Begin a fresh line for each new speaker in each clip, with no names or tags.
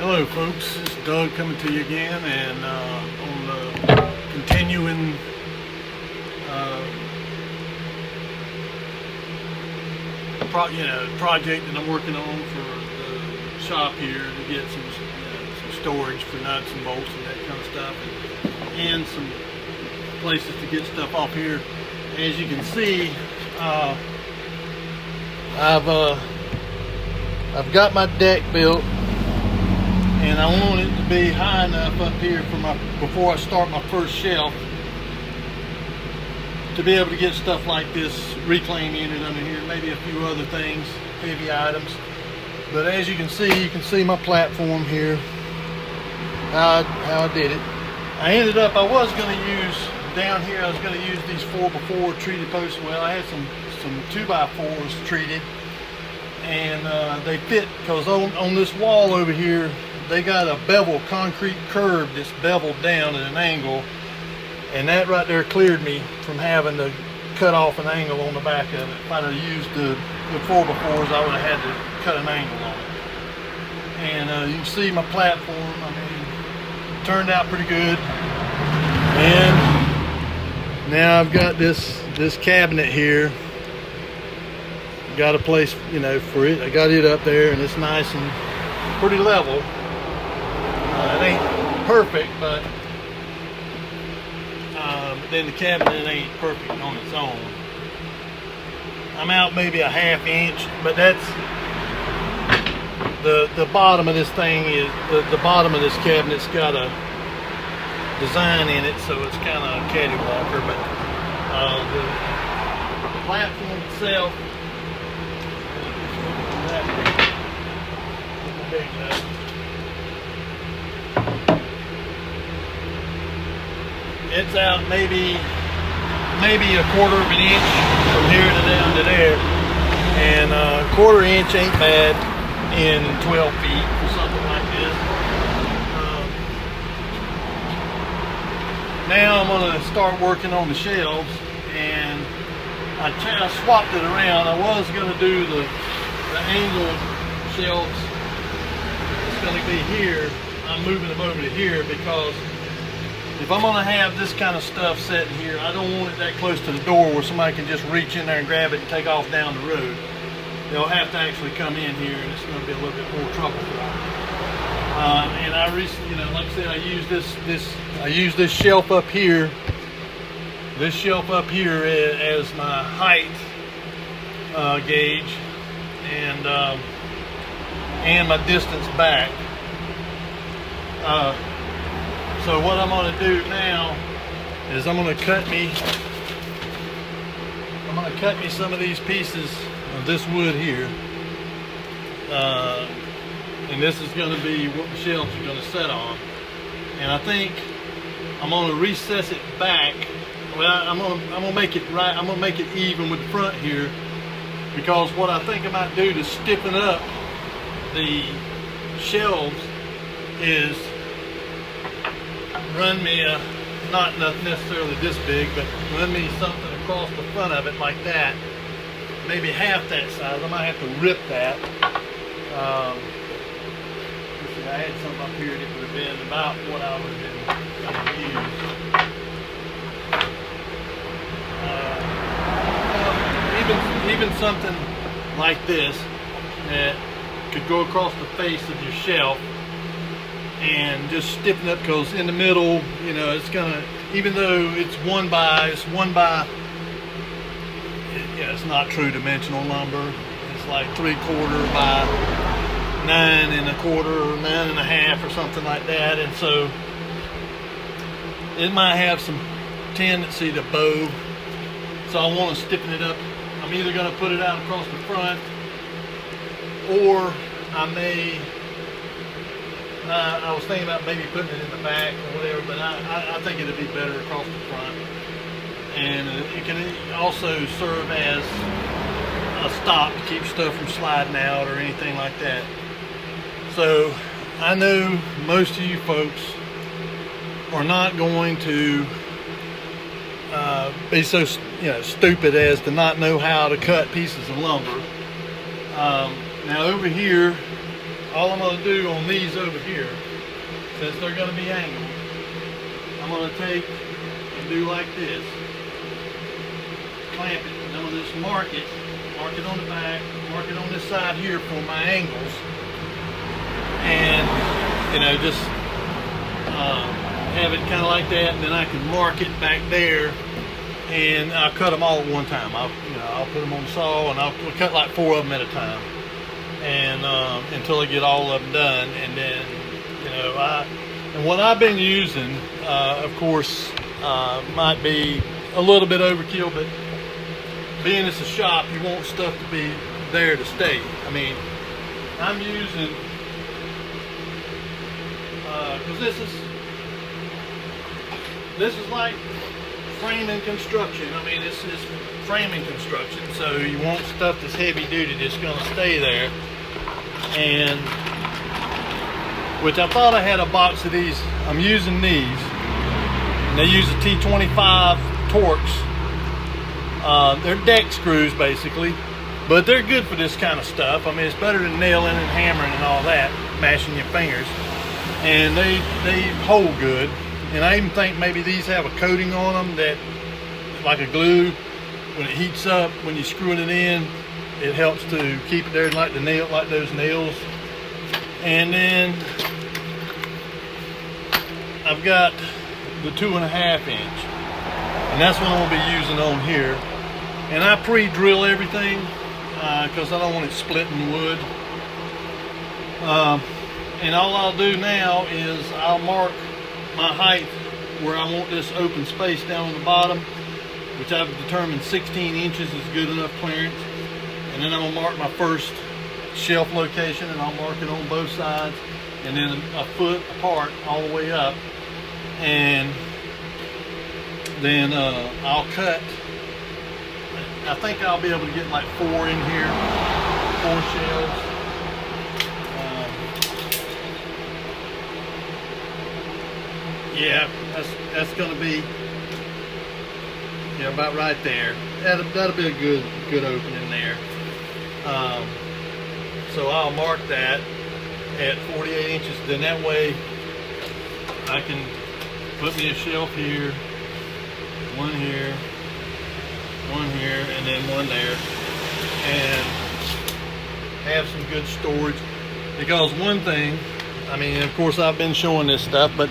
Hello folks, it's Doug coming to you again, and on the continuing project that I'm working on for the shop here to get some storage for nuts and bolts and that kind of stuff, and some places to get stuff off here. As you can see, I've got my deck built, and I want it to be high enough up here for before I start my first shelf to be able to get stuff like this reclaim unit under here, maybe a few other things, heavy items. But as you can see my platform here, how I did it. I was going to use down here, I was going to use these 4x4 treated posts. Well, I had some 2x4s treated, and they fit because on this wall over here they got a bevel concrete curb that's beveled down at an angle, and that right there cleared me from having to cut off an angle on the back of it. If I'd have used the 4x4s, I would have had to cut an angle on it. And you can see my platform, I mean, it turned out pretty good. And now I've got this cabinet here. Got a place, for it. I got it up there, and it's nice and pretty level. It ain't perfect, but then the cabinet ain't perfect on its own. I'm out maybe a ½ inch, but that's the bottom of this thing is the bottom of this cabinet's got a design in it, so it's kind of a cattywalker. But the platform itself. It's out maybe a quarter of an inch from here to down to there, and a quarter inch ain't bad in 12 feet or something like this. Now I'm going to start working on the shelves, and I swapped it around. I was going to do the angle shelves. It's going to be here. I'm moving them over to here because if I'm going to have this kind of stuff set in here, I don't want it that close to the door where somebody can just reach in there and grab it and take off down the road. They'll have to actually come in here, and it's going to be a little bit more trouble for them. And I recently, like I said, I use this shelf up here. This shelf up here as my height gauge, and my distance back. So what I'm going to do now is I'm going to cut me some of these pieces of this wood here, and this is going to be what the shelves are going to set on. And I think I'm going to recess it back. Well, I'm going to make it right. I'm going to make it even with the front here, because what I think I might do to stiffen up the shelves is run me not necessarily this big, but run me something across the front of it like that, maybe half that size. I might have to rip that. Let's see, I had something up here that would have been about what I would have been going to use. Even something like this that could go across the face of your shelf and just stiffen up, because in the middle, it's gonna, even though it's one by, it's not true dimensional lumber. It's like 3/4 by 9 1/4 or 9 1/2 or something like that, and so it might have some tendency to bow. So I want to stiffen it up. I'm either going to put it out across the front, or I may. I was thinking about maybe putting it in the back or whatever, but I think it'd be better across the front. And it can also serve as a stop to keep stuff from sliding out or anything like that. So I know most of you folks are not going to be so stupid as to not know how to cut pieces of lumber. Now over here all I'm going to do on these over here, since they're going to be angled, I'm going to take and do like this. Clamp it, and I'm going to just mark it on the back, mark it on this side here for my angles, and you know, just have it kind of like that, and then I can mark it back there, and I'll cut them all at one time. I'll put them on the saw, and I'll cut like 4 of them at a time, and until I get all of them done. And then, you know, and what I've been using, of course, might be a little bit overkill, but being it's a shop, you want stuff to be there to stay. I mean, I'm using, because this is like framing construction. I mean, this is framing construction, so you want stuff that's heavy duty that's going to stay there. And which I thought I had a box of these. I'm using these, and they use the T25 Torx. They're deck screws basically, but they're good for this kind of stuff. I mean, it's better than nailing and hammering and all that, mashing your fingers. And they hold good. And I even think maybe these have a coating on them that, like a glue, when it heats up, when you're screwing it in, it helps to keep it there like the nail, like those nails. And then I've got the 2.5 inch, and that's what I'm gonna be using on here. And I pre-drill everything because I don't want it splitting wood. And all I'll do now is I'll mark my height where I want this open space down on the bottom, which I've determined 16 inches is good enough clearance. And then I'm gonna mark my first shelf location, and I'll mark it on both sides, and then a foot apart all the way up. And then I'll cut. I think I'll be able to get like 4 in here, 4 shelves. Yeah, that's gonna be, yeah, about right there. That'll be a good opening there. So I'll mark that at 48 inches. Then that way I can put me a shelf here, one here, and then one there, and have some good storage. Because one thing, I mean, of course I've been showing this stuff, but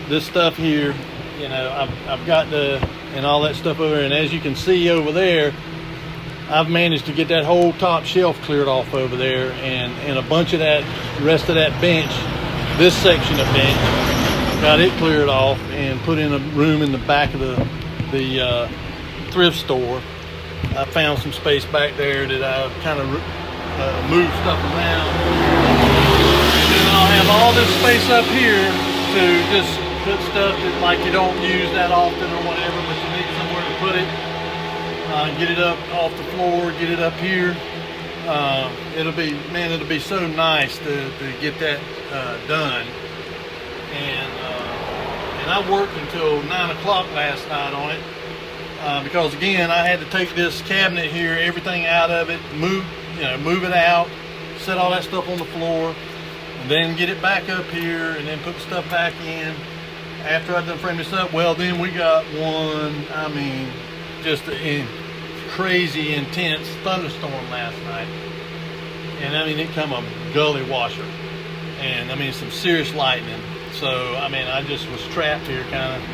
this stuff here, you know, I've got and all that stuff over there, and as you can see over there, I've managed to get that whole top shelf cleared off over there, and a bunch of that rest of that bench, this section of bench, got it cleared off and put in a room in the back of the thrift store. I found some space back there that I kind of moved stuff around, and then I'll have all this space up here to just put stuff that like you don't use that often or whatever, but you need somewhere to put it. Get it up off the floor, get it up here. It'll be so nice to get that done. And I worked until 9 o'clock last night on it because again I had to take this cabinet here, everything out of it, move it out, set all that stuff on the floor, and then get it back up here, and then put the stuff back in. After I done frame this up, well, then we got one, I mean, just a crazy intense thunderstorm last night, and I mean it come a gully washer, and I mean some serious lightning. So I mean I just was trapped here kind of.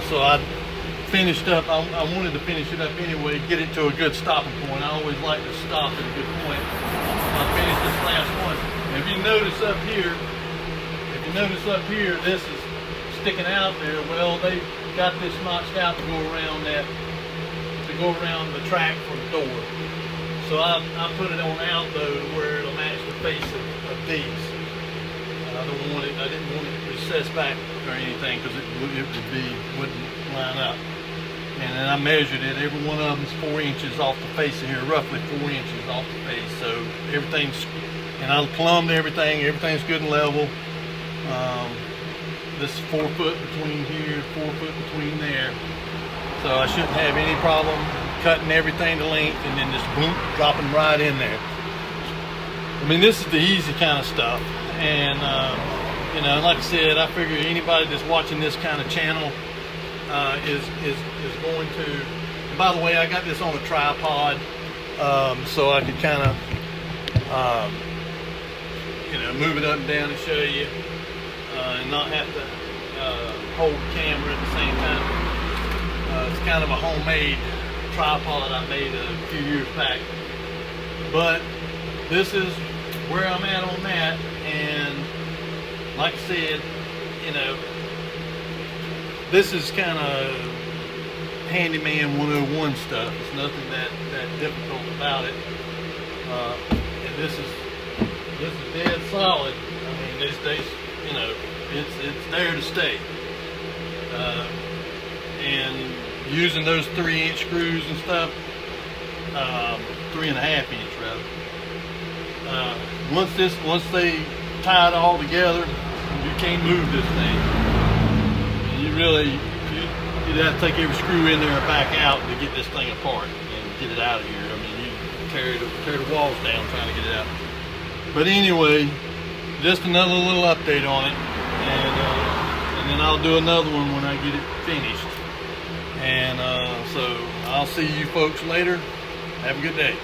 So I finished up. I wanted to finish it up anyway, get it to a good stopping point. I always like to stop at a good point. I finished this last one. And if you notice up here, this is sticking out there. Well, they got this notched out to go around that. Go around the track for the door. So I put it on out though where it'll match the face of these. I didn't want it recessed back or anything because it wouldn't line up. And then I measured it. Every one of them's 4 inches off the face of here, roughly 4 inches off the face. So everything's, and I plumbed everything. Everything's good and level. This is 4 foot between here, 4 foot between there. So I shouldn't have any problem cutting everything to length and then just boom, dropping right in there. I mean, this is the easy kind of stuff, and you know, like I said, I figure anybody that's watching this kind of channel is going to. And by the way, I got this on a tripod, so I could kind of you know, move it up and down and show you, and not have to hold the camera at the same time. It's kind of a homemade tripod I made a few years back, but this is where I'm at on that. And like I said, you know, this is kind of handyman 101 stuff. It's nothing that difficult about it. And this is dead solid. I mean, these days, you know, it's there to stay. And using those 3-inch screws and stuff, 3.5 inch rather. Once they tie it all together, you can't move this thing. And you'd have to take every screw in there and back out to get this thing apart and get it out of here. I mean, you tear the walls down trying to get it out. But anyway, just another little update on it, and then I'll do another one when I get it finished. And so I'll see you folks later. Have a good day.